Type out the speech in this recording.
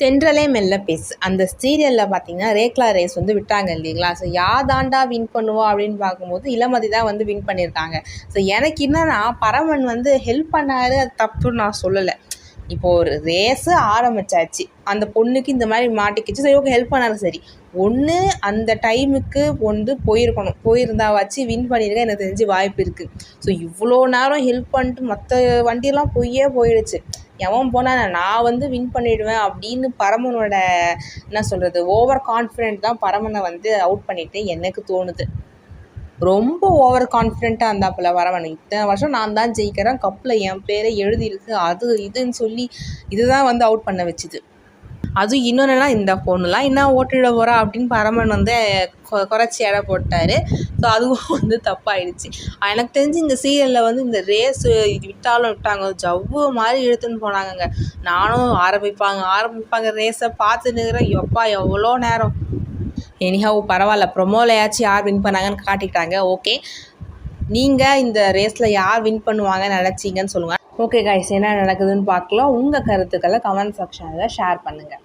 தென்றலே மெல்ல பேசு அந்த சீரியலில் பார்த்தீங்கன்னா ரேக்லா ரேஸ் வந்து விட்டாங்க இல்லைங்களா. ஸோ யாதாண்டா வின் பண்ணுவா அப்படின்னு பார்க்கும்போது இளமதி தான் வந்து வின் பண்ணியிருக்காங்க. ஸோ எனக்கு என்னன்னா பரமன் வந்து ஹெல்ப் பண்ணாரு, அது தப்புன்னு நான் சொல்லலை. இப்போது ஒரு ரேஸு ஆரம்பித்தாச்சு, அந்த பொண்ணுக்கு இந்த மாதிரி மாட்டிக்கிச்சு, சரி ஓகே ஹெல்ப் பண்ணாலும் சரி. ஒன்று அந்த டைமுக்கு வந்து போயிருக்கணும், போயிருந்தாவாச்சு வின் பண்ணியிருக்க எனக்கு தெரிஞ்சு வாய்ப்பு இருக்குது. ஸோ இவ்வளோ நேரம் ஹெல்ப் பண்ணிட்டு மற்ற வண்டியெல்லாம் போயிடுச்சு. எவன் போனால் நான் வந்து வின் பண்ணிவிடுவேன் அப்படின்னு பரமனோட என்ன சொல்கிறது ஓவர் கான்ஃபிடென்ட் தான் பரமனை வந்து அவுட் பண்ணிவிட்டு எனக்கு தோணுது. ரொம்ப ஓவர் கான்ஃபிடென்ட்டாக இருந்தாப்புல பரமன். இத்தனை வருஷம் நான் தான் ஜெயிக்கிறேன், கப்பில் என் பேரை எழுதியிருக்கு, அது இதுன்னு சொல்லி இதுதான் வந்து அவுட் பண்ண வச்சுது. அதுவும் இன்னொன்றுனா இந்த பொண்ணுலாம் என்ன ஓட்டிட போகிறா அப்படின்னு பரமன் வந்து குறைச்சி எடை போட்டார். ஸோ அதுவும் வந்து தப்பாயிடுச்சு. எனக்கு தெரிஞ்சு இந்த சீரியலில் வந்து இந்த ரேஸு இது விட்டாங்க, ஜவ்வு மாதிரி இழுத்துன்னு போனாங்கங்க. நானும் ஆரம்பிப்பாங்க ரேஸை பார்த்துன்னுக்கிறேன். எப்பா எவ்வளோ நேரம். எனிஹாவ் பரவாயில்ல, ப்ரொமோலையாச்சும் யார் வின் பண்ணாங்கன்னு காட்டிட்டாங்க. ஓகே, நீங்கள் இந்த ரேஸில் யார் வின் பண்ணுவாங்கன்னு நினச்சிங்கன்னு சொல்லுங்கள். ஓகே கைஸ், என்ன நடக்குதுன்னு பார்க்கலாம். உங்கள் கருத்துக்களை கமெண்ட் செக்ஷனில் ஷேர் பண்ணுங்கள்.